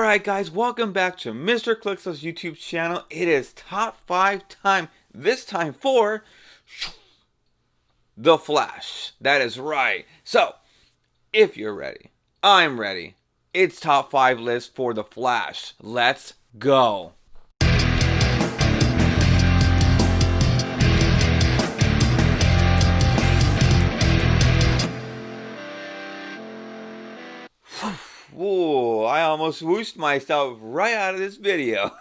Alright guys, welcome back to mrclixso's YouTube channel. It is top 5 time, this time for The Flash. That is right. So, if you're ready, I'm ready. It's top 5 list for The Flash. Let's go. Whoa, I almost whooshed myself right out of this video.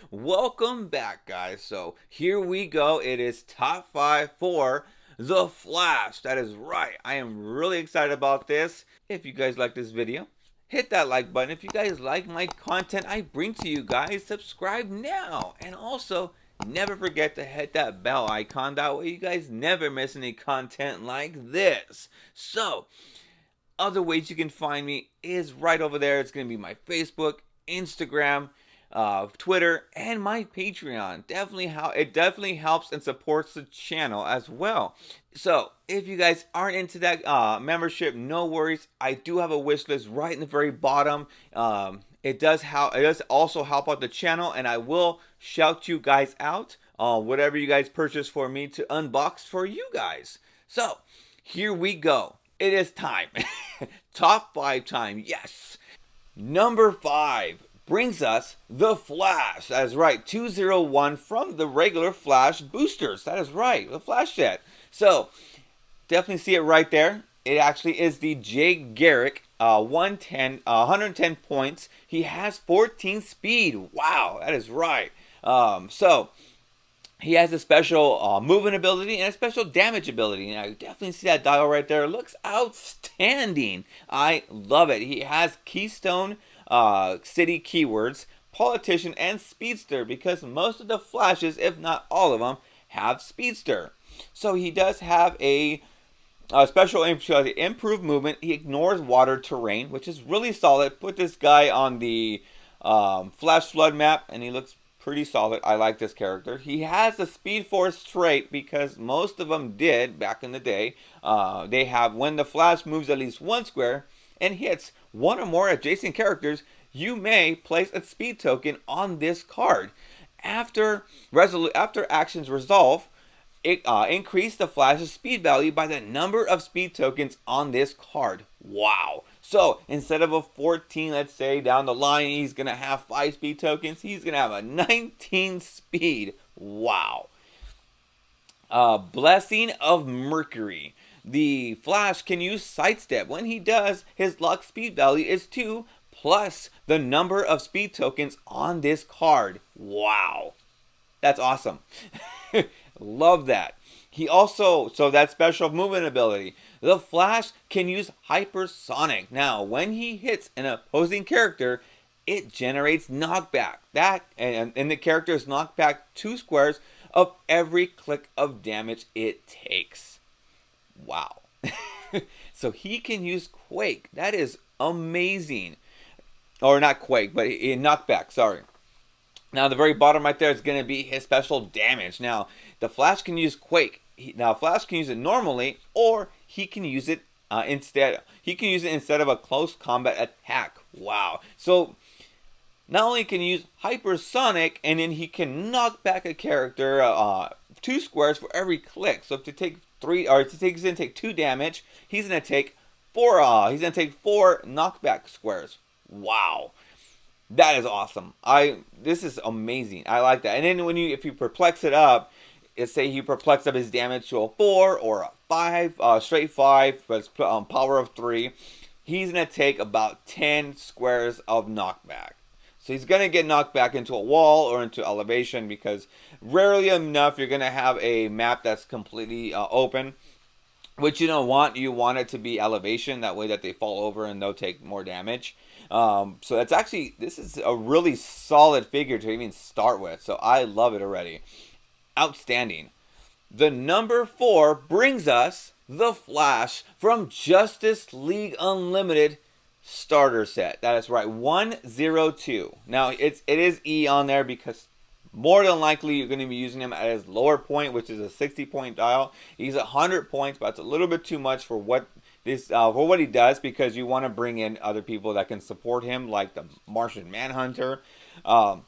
Welcome back, guys. So here we go. It is top 5 for The Flash. That is right. I am really excited about this. If you guys like this video, hit that like button. If you guys like my content I bring to you guys, subscribe now. And also, never forget to hit that bell icon. That way you guys never miss any content like this. So, other ways you can find me is right over there. It's going to be my Facebook, Instagram, Twitter, and my Patreon. It definitely helps and supports the channel as well. So if you guys aren't into that membership, no worries. I do have a wish list right in the very bottom. It does also help out the channel, and I will shout you guys out whatever you guys purchase for me to unbox for you guys. So here we go. It is time. Top 5 time, yes. Number 5 brings us The Flash. That is right, 201 from the regular Flash boosters. That is right, the Flash set. So, definitely see it right there. It actually is the Garrick, 110 points. He has 14 speed. Wow, that is right. He has a special movement ability and a special damage ability. And I definitely see that dial right there. It looks outstanding. I love it. He has Keystone City keywords, Politician, and Speedster, because most of the Flashes, if not all of them, have Speedster. So he does have a special improved movement. He ignores water terrain, which is really solid. Put this guy on the Flash Flood map, and he looks pretty solid. I like this character. He has a Speed Force trait because most of them did back in the day. They have when the Flash moves at least one square and hits one or more adjacent characters, you may place a speed token on this card. After actions resolve, it increase the Flash's speed value by the number of speed tokens on this card. Wow. So, instead of a 14, let's say, down the line, he's going to have 5 speed tokens. He's going to have a 19 speed. Wow. Blessing of Mercury. The Flash can use Sidestep. When he does, his luck speed value is 2, plus the number of speed tokens on this card. Wow. That's awesome. Love that. He also, so that special movement ability, the Flash can use Hypersonic. Now, when he hits an opposing character, it generates knockback. And the character is knocked back 2 squares of every click of damage it takes. Wow. So he can use Quake. That is amazing. Or not Quake, but knockback, sorry. Now, the very bottom right there is going to be his special damage. Now, the Flash can use Quake. Flash can use it normally, or he can use it instead. He can use it instead of a close combat attack. Wow. So, not only can he use Hypersonic, and then he can knock back a character 2 squares for every click. So, if to take 3, or if he's going to take 2 damage, he's going to take 4. He's going to take 4 knockback squares. Wow. That is awesome. This is amazing. I like that. And then if you perplex it up, let's say you perplex up his damage to a 4 or a 5, straight 5, but it's power of 3. He's going to take about 10 squares of knockback. So he's going to get knocked back into a wall or into elevation, because rarely enough you're going to have a map that's completely open. Which you don't want. You want it to be elevation. That way that they fall over and they'll take more damage. So that's actually, this is a really solid figure to even start with. So I love it already. Outstanding. The number 4 brings us The Flash from Justice League Unlimited starter set. That is right, 102. Now it is E on there because more than likely you're going to be using him at his lower point, which is a 60 point dial. He's 100 points, but it's a little bit too much for what This for what he does, because you want to bring in other people that can support him, like the Martian Manhunter. Um,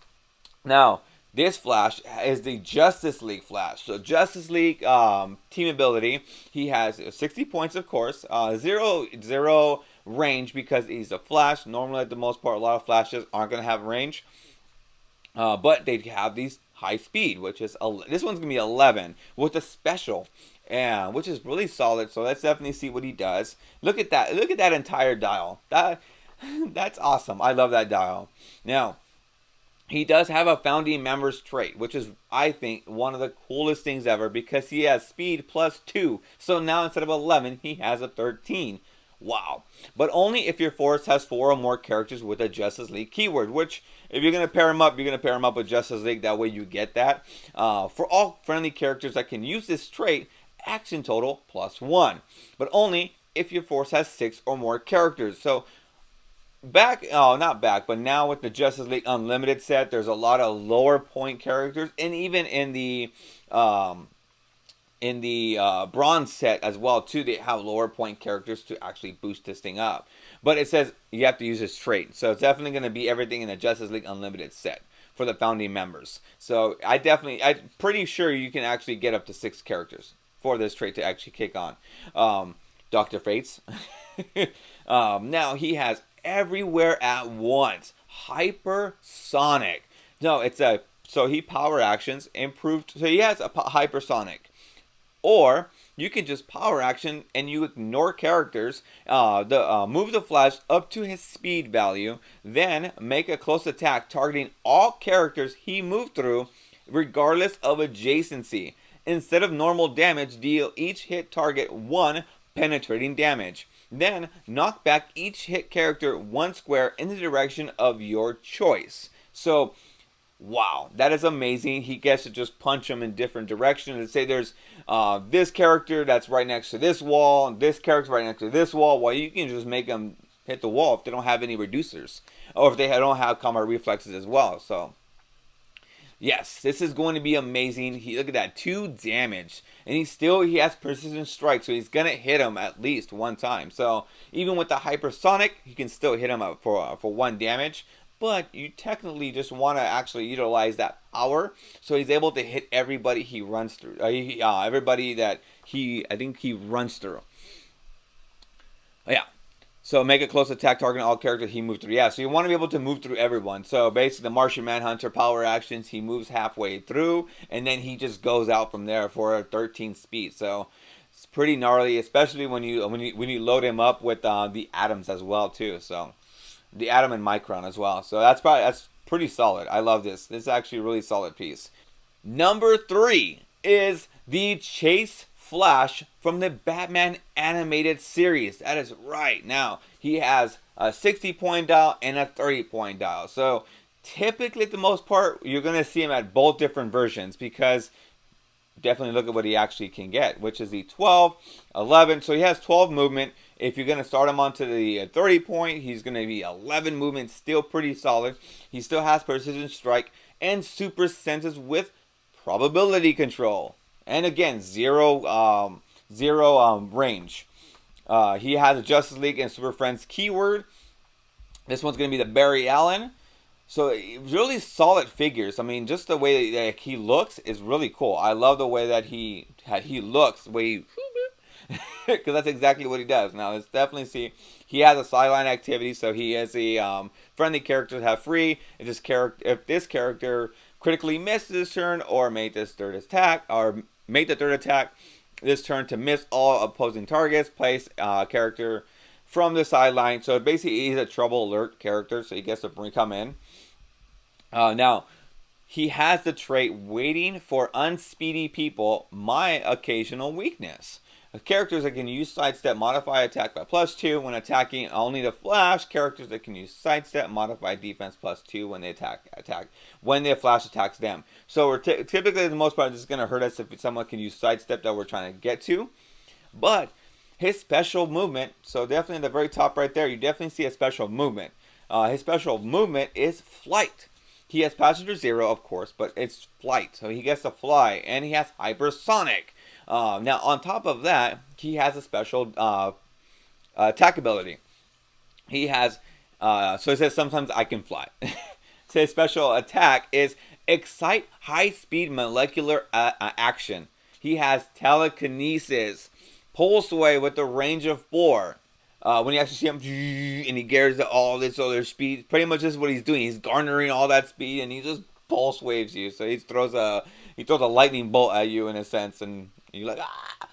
Now, this Flash is the Justice League Flash. So Justice League team ability, he has 60 points, of course, zero range because he's a Flash. Normally, at the most part, a lot of Flashes aren't going to have range, but they have these high speed, which is this one's going to be 11 with a special. And which is really solid. So let's definitely see what he does. Look at that! Look at that entire dial. That's awesome. I love that dial. Now, he does have a founding members trait, which is, I think, one of the coolest things ever, because he has speed +2. So now instead of 11, he has a 13. Wow. But only if your force has 4 or more characters with a Justice League keyword, which, if you're going to pair him up, you're going to pair him up with Justice League. That way you get that. For all friendly characters that can use this trait, action total +1. But only if your force has 6 or more characters. So, not back, but now with the Justice League Unlimited set, there's a lot of lower point characters, and even in the bronze set as well too, they have lower point characters to actually boost this thing up. But it says you have to use this trait, so it's definitely going to be everything in the Justice League Unlimited set for the founding members. So I'm pretty sure you can actually get up to 6 characters for this trait to actually kick on. Dr. Fates. Now he has everywhere at once. Hypersonic. No, so he power actions improved. So he has a hypersonic. Or you can just power action and you ignore characters. Move the Flash up to his speed value. Then make a close attack targeting all characters he moved through, regardless of adjacency. Instead of normal damage, deal each hit target 1 penetrating damage. Then knock back each hit character 1 square in the direction of your choice. So, wow, that is amazing. He gets to just punch them in different directions. Let's say there's this character that's right next to this wall, and this character right next to this wall. Well, you can just make them hit the wall if they don't have any reducers, or if they don't have combat reflexes as well. So, yes, this is going to be amazing. Look at that, 2 damage. And he has precision strike, so he's going to hit him at least 1 time. So even with the hypersonic, he can still hit him up for 1 damage. But you technically just want to actually utilize that power, so he's able to hit everybody he runs through. Everybody that I think he runs through. Yeah. So make a close attack targeting all characters he moved through. Yeah, so you want to be able to move through everyone. So basically the Martian Manhunter power actions, he moves halfway through, and then he just goes out from there for a 13 speed. So it's pretty gnarly, especially when you load him up with the atoms as well too. So the atom and Micron as well. So that's pretty solid. I love this. This is actually a really solid piece. Number 3 is the Chase Flash from the Batman animated series. That is right. Now, he has a 60-point dial and a 30-point dial. So, typically, at the most part, you're going to see him at both different versions, because definitely look at what he actually can get, which is the 12, 11. So, he has 12 movement. If you're going to start him onto the 30-point, he's going to be 11 movement, still pretty solid. He still has precision strike and super senses with probability control. And again, zero range. He has a Justice League and Super Friends keyword. This one's going to be the Barry Allen. So really solid figures. I mean, just the way that he looks is really cool. I love the way that he looks. The way because that's exactly what he does. Now, let's definitely see. He has a sideline activity, so he has a friendly character to have free. If this character critically missed this turn, or made the third attack this turn to miss all opposing targets, place character from the sideline. So basically, he's a trouble alert character, so he gets to come in. Now, he has the trait waiting for unspeedy people, my occasional weakness. Characters that can use sidestep modify attack by +2 when attacking only the Flash. Characters that can use sidestep modify defense +2 when they attack when the Flash attacks them. So we're typically, for the most part, this is going to hurt us if someone can use sidestep that we're trying to get to. But his special movement, so definitely at the very top right there, you definitely see a special movement. His special movement is flight. He has passenger 0, of course, but it's flight. So he gets to fly, and he has hypersonic. Now, on top of that, he has a special attack ability. He has, so it says sometimes I can fly. So his special attack is excite high speed molecular action. He has telekinesis, pulse away with a range of 4. When you actually see him, and he gathers all this other speed, pretty much this is what he's doing. He's garnering all that speed, and he just pulse waves you. So he throws a lightning bolt at you in a sense, and you're like ah.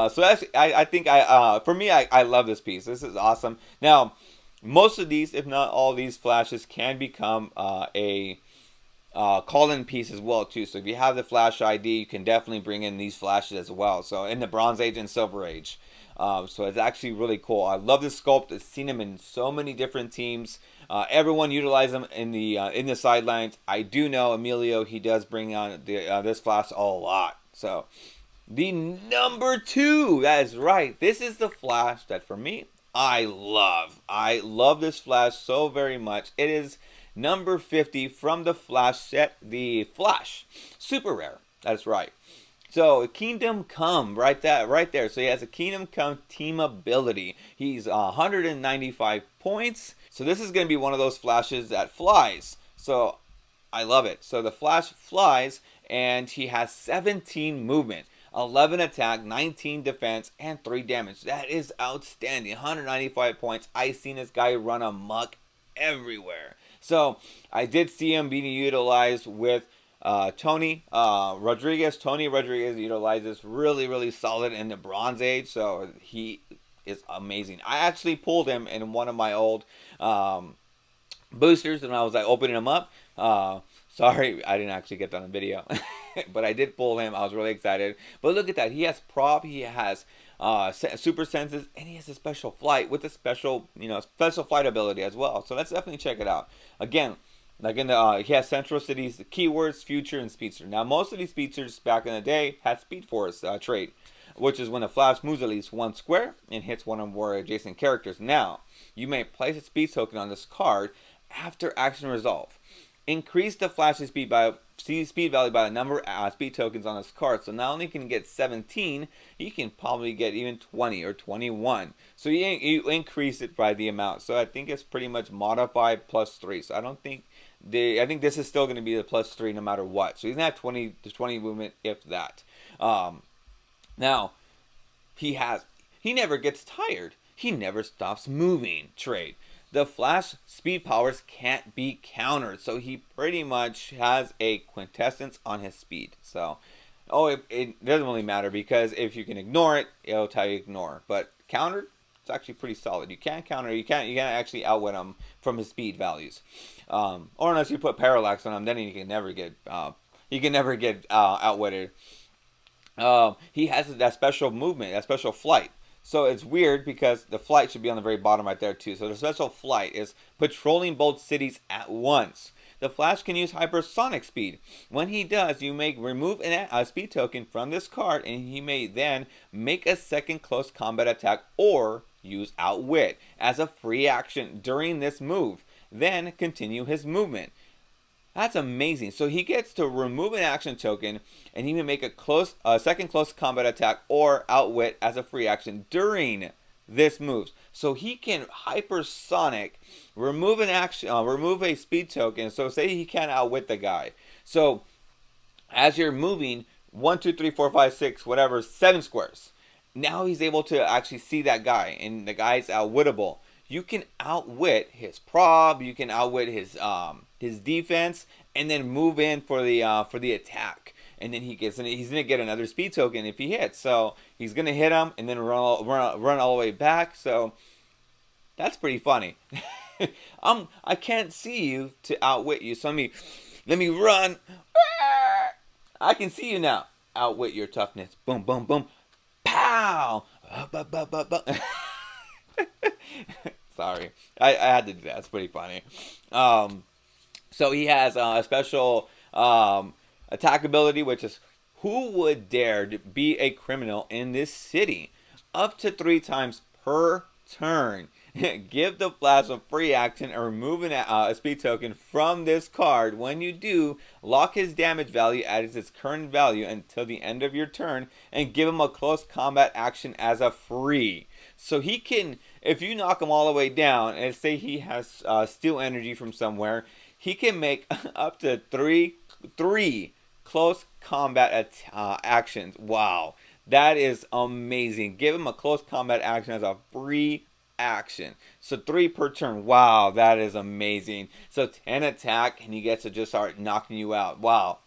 So that's for me I love this piece. This is awesome. Now, most of these, if not all these flashes, can become a call-in piece as well too. So if you have the flash ID, you can definitely bring in these flashes as well. So in the Bronze Age and Silver Age. So it's actually really cool. I love this sculpt. I've seen him in so many different teams. Everyone utilizes them in the sidelines. I do know Emilio, he does bring on this flash a lot. So the number 2, that is right. This is the flash that for me I love. I love this flash so very much. It is number 50 from the Flash set, the Flash Super Rare. That's right. So Kingdom Come, right there. So he has a Kingdom Come team ability. He's 195 points. So this is going to be one of those flashes that flies. So I love it. So the Flash flies, and he has 17 movement, 11 attack, 19 defense, and 3 damage. That is outstanding. 195 points. I've seen this guy run amok everywhere. So I did see him being utilized with Tony Rodriguez. Tony Rodriguez utilizes really, really solid in the Bronze Age. So he is amazing. I actually pulled him in one of my old boosters, and I was like opening him up. Sorry, I didn't actually get that on video. But I did pull him. I was really excited. But look at that. He has prop. He has super senses, and he has a special flight with a special flight ability as well. So let's definitely check it out. Again, like he has Central Cities, keywords, future, and speedster. Now, most of these speedsters back in the day had Speed Force trait, which is when the Flash moves at least 1 square and hits one or more adjacent characters. Now, you may place a speed token on this card after action resolve. Increase the Flash's speed value by the number of speed tokens on this card. So not only can you get 17, you can probably get even 20 or 21. So you increase it by the amount. So I think it's pretty much modified +3. So I think this is still going to be the +3 no matter what. So he's not 20 movement, if that. Now, he never gets tired. He never stops moving trait. The Flash speed powers can't be countered, so he pretty much has a quintessence on his speed. So, it doesn't really matter, because if you can ignore it, it'll tell you ignore. But countered, it's actually pretty solid. You can't counter. You can't actually outwit him from his speed values, or unless you put parallax on him, then he can never get outwitted. He has that special movement, that special flight. So it's weird because the flight should be on the very bottom right there too. So the special flight is patrolling both cities at once. The Flash can use hypersonic speed. When he does, you may remove a speed token from this card, and he may then make a second close combat attack or use Outwit as a free action during this move. Then continue his movement. That's amazing. So he gets to remove an action token, and he may make a second close combat attack or Outwit as a free action during this move. So he can hypersonic remove a speed token. So say he can't outwit the guy. So as you're moving 1, 2, 3, 4, 5, 6, whatever, 7 squares. Now he's able to actually see that guy, and the guy's outwittable. You can outwit his prob, you can outwit his defense, and then move in for the attack. And then he's gonna get another speed token if he hits. So he's gonna hit him and then run all the way back. So that's pretty funny. I can't see you to outwit you. So let me run. I can see you now. Outwit your toughness. Boom, boom, boom. Pow. Sorry, I had to do that. It's pretty funny. So he has a special attack ability, which is who would dare to be a criminal in this city? Up to 3 times per turn. Give the Flash a free action or remove a speed token from this card. When you do, lock his damage value at its current value until the end of your turn and give him a close combat action as a free. So he can, if you knock him all the way down and say he has steel energy from somewhere, he can make up to three close combat actions. Wow. That is amazing. Give him a close combat action as a free action. So 3 per turn. Wow, that is amazing. So 10 attack and he gets to just start knocking you out. Wow.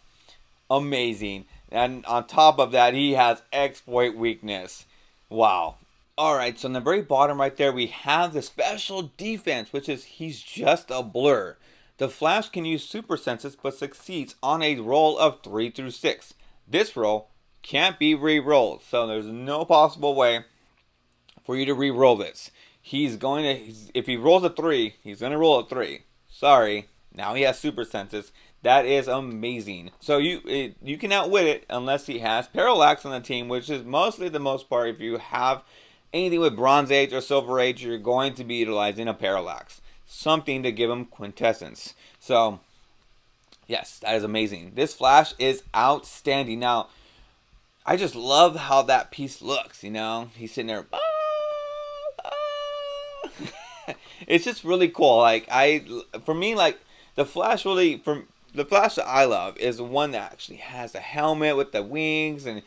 Amazing. And on top of that, he has exploit weakness. Wow. Alright, so in the very bottom right there, we have the special defense, which is he's just a blur. The Flash can use super senses but succeeds on a roll of 3 through 6. This roll can't be re-rolled, so there's no possible way for you to re-roll this. He's going to, if he rolls a 3, he's going to roll a 3. Sorry, now he has super senses. That is amazing. So you can outwit it unless he has Parallax on the team, which is mostly the most part. If you have anything with Bronze Age or Silver Age, you're going to be utilizing a Parallax. Something to give him quintessence. So, yes, that is amazing. This Flash is outstanding. Now, I just love how that piece looks, you know? He's sitting there. It's just really cool. Like, for me, like, the Flash really, the Flash that I love is the one that actually has a helmet with the wings, and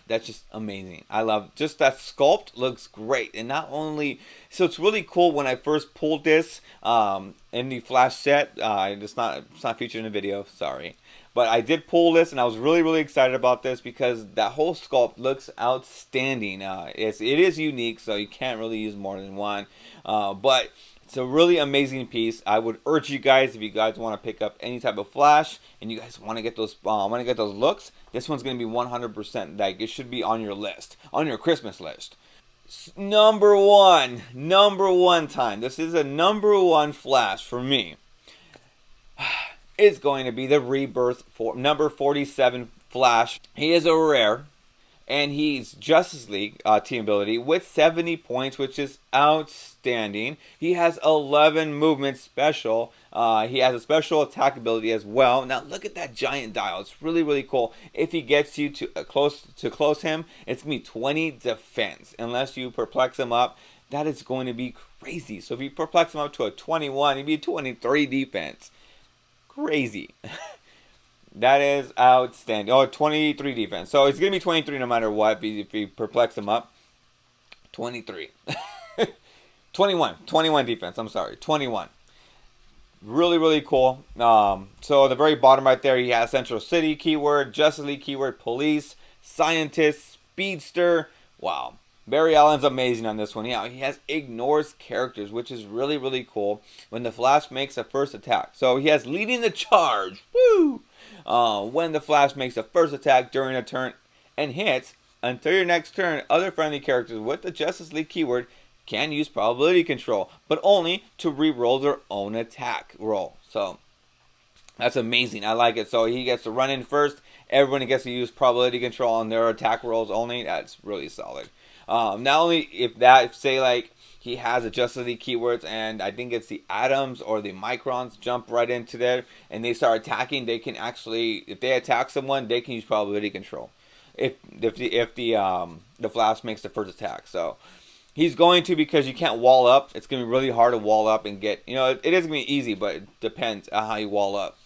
that's just amazing. I love just that sculpt looks great. And not only, so it's really cool when I first pulled this in the Flash set. It's not featured in the video, sorry. But I did pull this, and I was really excited about this because that whole sculpt looks outstanding. It is unique, so you can't really use more than one. But it's a really amazing piece. I would urge you guys, if you guys want to pick up any type of Flash and you guys want to get those looks, this one's going to be 100%. Like, it should be on your list, on your Christmas list. Number one time. This is a number one Flash for me. It's going to be the Rebirth number 47 Flash. He is a rare, and he's Justice League team ability with 70 points, which is outstanding. He has 11 movement special. He has a special attack ability as well. Now look at that giant dial. It's really cool. If he gets you to close him, it's gonna be 20 defense. Unless you perplex him up, that is going to be crazy. So if you perplex him up to a 21, he'd be 23 defense. Crazy. That is outstanding. Oh, 23 defense. So it's going to be 23 no matter what if you perplex him up. 23. 21 defense. I'm sorry. 21. Really cool. So the very bottom right there, he has Central City keyword, Justice League keyword, police, scientist, speedster. Wow. Barry Allen's amazing on this one. Yeah, he has ignores characters, which is really cool when the Flash makes a first attack. So he has leading the charge. Woo! When the Flash makes a first attack during a turn and hits, until your next turn, other friendly characters with the Justice League keyword can use probability control, but only to re-roll their own attack roll. So that's amazing. I like it. So he gets to run in first. Everyone gets to use probability control on their attack rolls only. That's really solid. Not only if that, say like he has a Justice League keywords and I think it's the atoms or the microns jump right into there and they start attacking, they can actually, if they attack someone, they can use probability control. If the Flash makes the first attack. So he's going to, because you can't wall up. It's going to be really hard to wall up and get, you know, it is going to be easy, but it depends on how you wall up.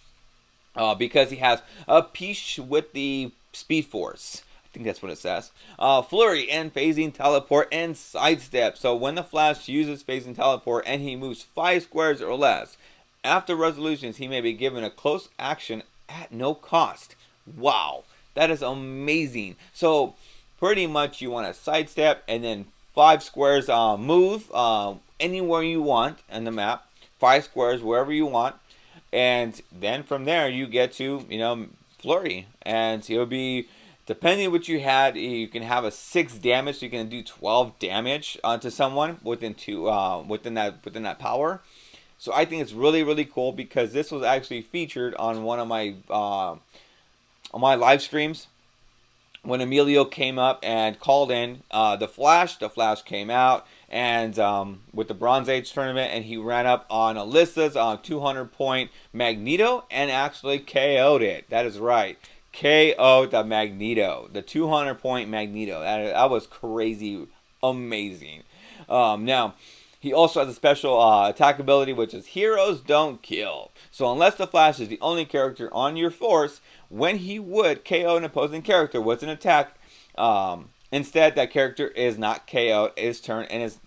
Because he has a piece with the Speed Force. I think that's what it says. Flurry and phasing teleport and sidestep. So when the Flash uses phasing teleport and he moves 5 squares or less, after resolutions he may be given a close action at no cost. Wow, that is amazing. So pretty much you want to sidestep and then 5 squares move anywhere you want in the map. 5 squares wherever you want. And then from there you get to, you know, flurry. And it'll be, depending on what you had, you can have a 6 damage, so you can do 12 damage to someone within that power. So I think it's really cool because this was actually featured on one of my live streams when Emilio came up and called in the Flash. The Flash came out and with the Bronze Age tournament, and he ran up on Alyssa's 200-point Magneto and actually KO'd it. That is right. KO'd the Magneto, the 200-point Magneto. That was crazy, amazing. Now, he also has a special attack ability, which is Heroes Don't Kill. So unless the Flash is the only character on your force, when he would KO an opposing character with an attack, instead that character is not KO'd, is turned and is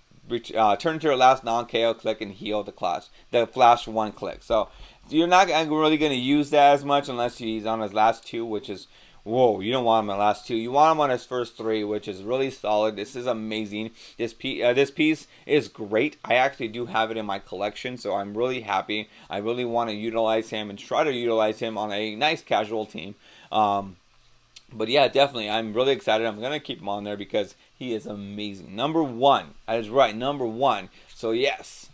turned to your last non-KO click and heal the Flash one click. So you're not really going to use that as much unless he's on his last two, which is, whoa, you don't want him on the last two. You want him on his first three, which is really solid. This is amazing. This piece is great. I actually do have it in my collection, so I'm really happy. I really want to utilize him and try to utilize him on a nice casual team. But yeah, definitely, I'm really excited. I'm going to keep him on there because he is amazing. Number one. That is right, number one. So yes.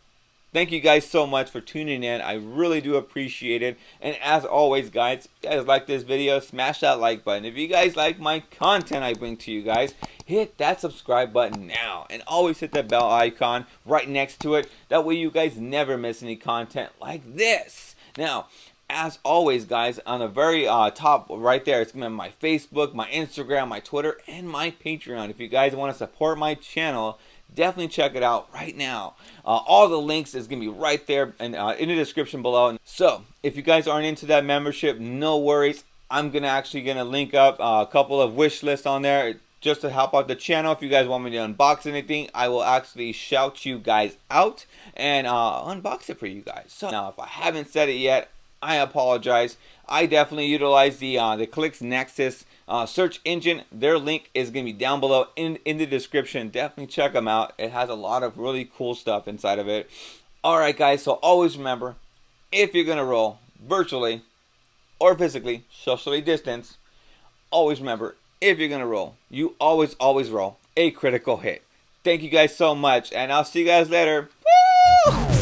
Thank you guys so much for tuning in. I really do appreciate it. And as always, guys, if you guys like this video, smash that like button. If you guys like my content I bring to you guys, hit that subscribe button now. And always hit that bell icon right next to it. That way you guys never miss any content like this. Now, as always, guys, on the very top right there, it's going to be my Facebook, my Instagram, my Twitter, and my Patreon. If you guys want to support my channel, definitely check it out right now. All the links is going to be right there and in the description below. So if you guys aren't into that membership, no worries. I'm actually going to link up a couple of wish lists on there just to help out the channel. If you guys want me to unbox anything, I will actually shout you guys out and unbox it for you guys. So now, if I haven't said it yet, I apologize. I definitely utilize the ClixNexus search engine. Their link is going to be down below in the description. Definitely check them out. It has a lot of really cool stuff inside of it. Alright guys, so always remember, if you're going to roll virtually or physically, socially distanced, always remember, if you're going to roll, you always roll a critical hit. Thank you guys so much, and I'll see you guys later. Woo!